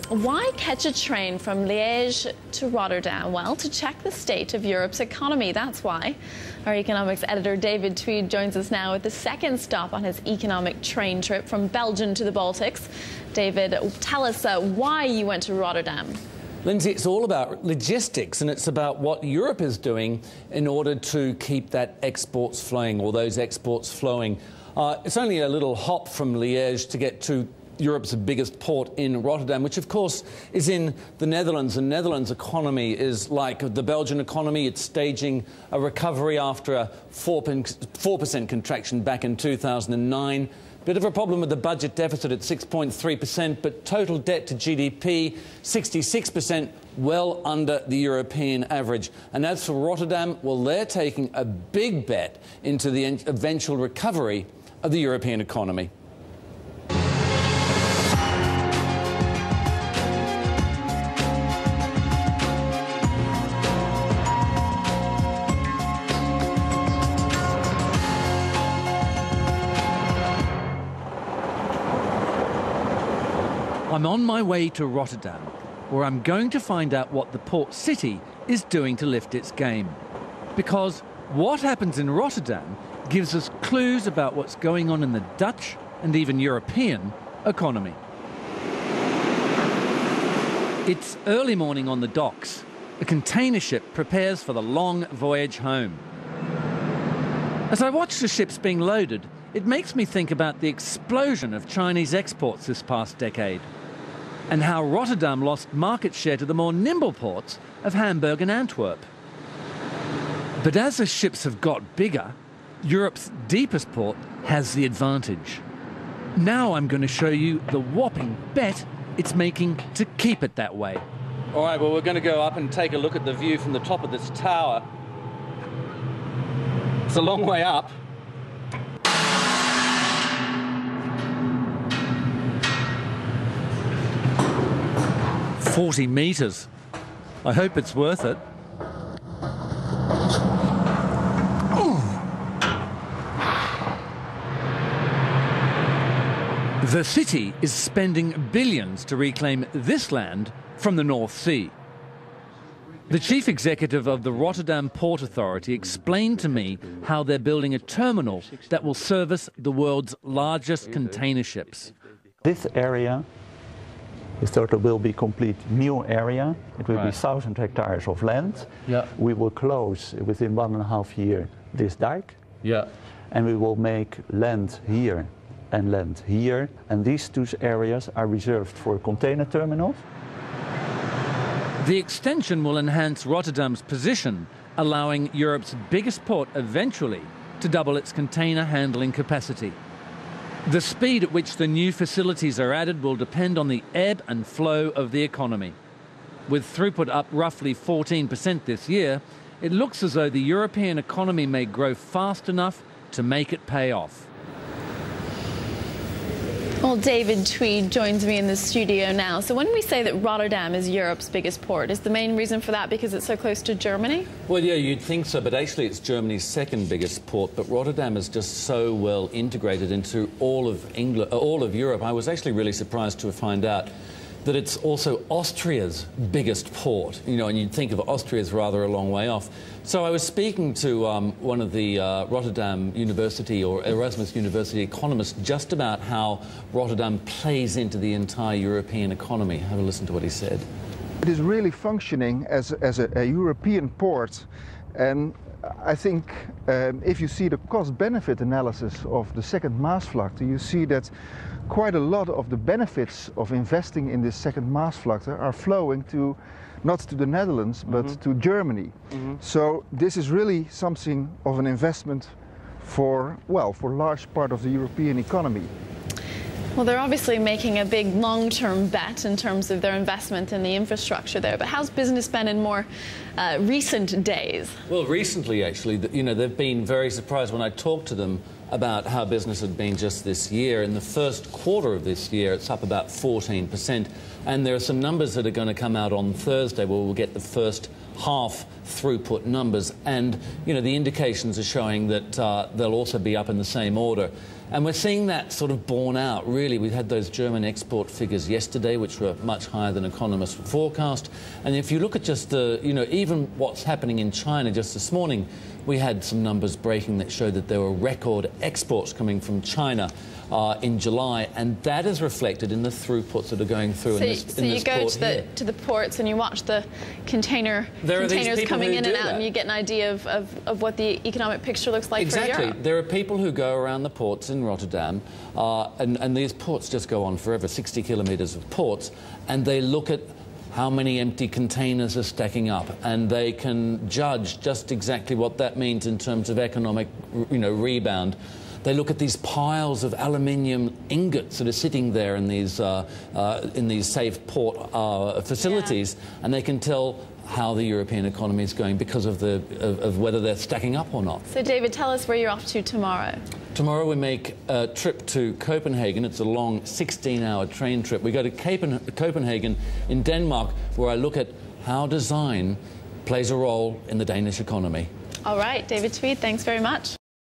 Why catch a train from Liège to Rotterdam? Well, to check the state of Europe's economy, that's why. Our economics editor David Tweed joins us now with the second stop on his economic train trip from Belgium to the Baltics. David, tell us why you went to Rotterdam. Lindsay, it's all about logistics, and it's about what Europe is doing in order to keep that exports flowing, or those exports flowing. It's only a little hop from Liège to get to Europe's biggest port in Rotterdam, which of course is in the Netherlands. The Netherlands economy is like the Belgian economy. It's staging a recovery after a 4% contraction back in 2009. Bit of a problem with the budget deficit at 6.3%, but total debt to GDP, 66%, well under the European average. And as for Rotterdam, well, they're taking a big bet into the eventual recovery of the European economy. I'm on my way to Rotterdam, where I'm going to find out what the port city is doing to lift its game. Because what happens in Rotterdam gives us clues about what's going on in the Dutch and even European economy. It's early morning on the docks. A container ship prepares for the long voyage home. As I watch the ships being loaded, it makes me think about the explosion of Chinese exports this past decade, and how Rotterdam lost market share to the more nimble ports of Hamburg and Antwerp. But as the ships have got bigger, Europe's deepest port has the advantage. Now I'm going to show you the whopping bet it's making to keep it that way. All right, well, we're going to go up and take a look at the view from the top of this tower. It's a long way up. "40 meters. I hope it's worth it." The city is spending billions to reclaim this land from the North Sea. The chief executive of the Rotterdam Port Authority explained to me how they're building a terminal that will service the world's largest container ships. This area will be complete new area. It will be 1,000 hectares of land. Yeah. We will close within 1.5 years this dike. Yeah. And we will make land here and land here. And these two areas are reserved for container terminals. The extension will enhance Rotterdam's position, allowing Europe's biggest port eventually to double its container handling capacity. The speed at which the new facilities are added will depend on the ebb and flow of the economy. With throughput up roughly 14% this year, it looks as though the European economy may grow fast enough to make it pay off. Well, David Tweed joins me in the studio now. So when we say that Rotterdam is Europe's biggest port, is the main reason for that because it's so close to Germany? Well, yeah, you'd think so, but actually it's Germany's second biggest port. But Rotterdam is just so well integrated into all of England, all of Europe. I was actually really surprised to find out that it's also Austria's biggest port. You know, and you'd think of Austria as rather a long way off. So I was speaking to one of the Rotterdam University or Erasmus University economists just about how Rotterdam plays into the entire European economy. Have a listen to what he said. It is really functioning as a European port, and I think if you see the cost-benefit analysis of the second Maasvlakte, you see that quite a lot of the benefits of investing in this second Maasvlakte are flowing to, not to the Netherlands, but to Germany. So this is really something of an investment for, well, for a large part of the European economy. Well, they're obviously making a big long-term bet in terms of their investment in the infrastructure there. But how's business been in more recent days? Well, recently, actually, you know, they've been very surprised when I talked to them about how business had been just this year. In the first quarter of this year, it's up about 14%. And there are some numbers that are going to come out on Thursday where we'll get the first half throughput numbers. And, you know, the indications are showing that they'll also be up in the same order. And we're seeing that sort of borne out, really. We had those German export figures yesterday, which were much higher than economists forecast. And if you look at just the, even what's happening in China just this morning, we had some numbers breaking that showed that there were record exports coming from China in July, and that is reflected in the throughputs that are going through in this port here. So you go to the ports and you watch the containers coming in and out, and you get an idea of what the economic picture looks like for Europe. Exactly. There are people who go around the ports in Rotterdam, and these ports just go on forever, 60 kilometres of ports, and they look at how many empty containers are stacking up, and they can judge just exactly what that means in terms of economic, rebound. They look at these piles of aluminium ingots that are sitting there in these safe port facilities, and they can tell how the European economy is going because of whether they're stacking up or not. So, David, tell us where you're off to tomorrow. Tomorrow we make a trip to Copenhagen. It's a long 16-hour train trip. We go to Copenhagen in Denmark, where I look at how design plays a role in the Danish economy. All right, David Tweed, thanks very much.